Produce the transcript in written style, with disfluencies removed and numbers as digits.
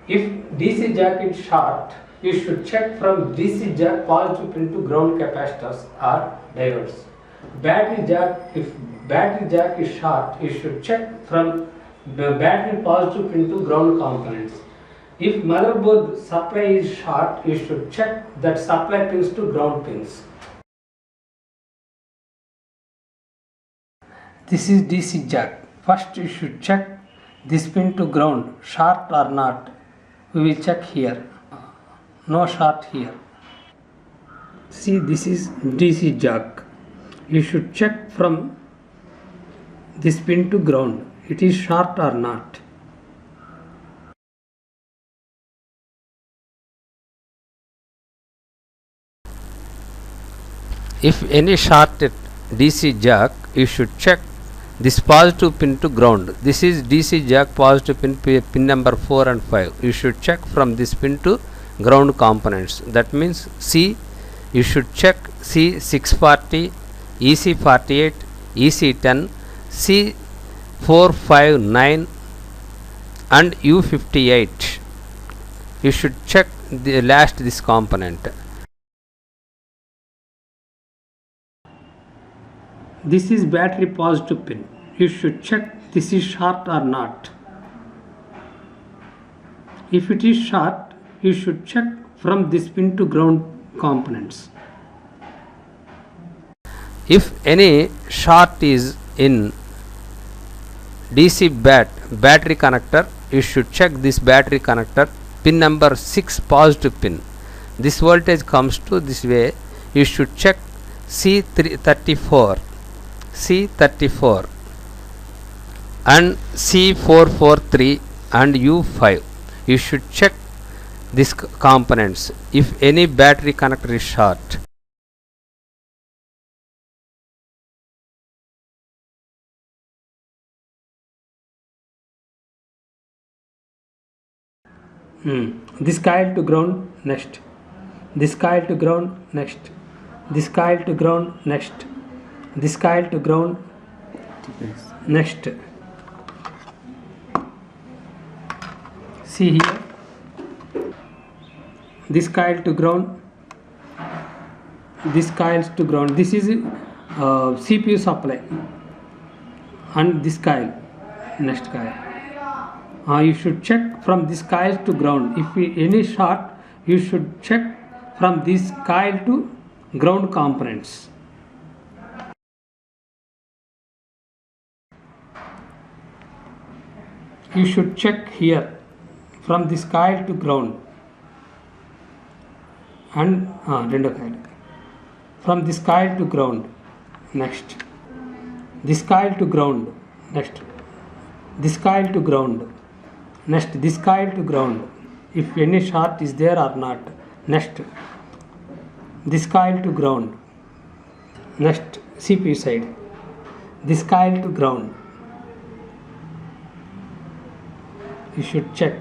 If DC jack is short, you should check from DC jack positive pin to ground capacitors or diodes. Battery jack, if battery jack is short, you should check from the battery positive pin to ground components. If motherboard supply is short, you should check that supply pins to ground pins. This is DC jack. First you should check this pin to ground, short or not. We will check here. No short here. See, this is DC jack. You should check from this pin to ground. It is short or not. If any shorted DC jack, you should check this positive pin to ground. This is DC jack positive pin number 4 and 5. You should check from this pin to ground components. That means C, you should check C640, EC48, EC10, C459 and U58. You should check the last this component. This is battery positive pin. You should check this is short or not. If it is short, you should check from this pin to ground components. If any short is in DC battery connector, you should check this battery connector pin number 6 positive pin. This voltage comes to this way. You should check C34 and C443 and U5. You should check these components if any battery connector is short. This coil to ground next. This coil to ground next. This coil to ground next. This coil to ground next. See here. This coil to ground. This coils to ground. This is CPU supply. And this coil. Next coil. You should check from this coil to ground. If any short, you should check from this coil to ground components. You should check here from this coil to ground and from this coil to ground next. This coil to ground next. This coil to ground next. This coil to ground. If any short is there or not. Next. This coil to ground. Next CPU side. This coil to ground. You should check.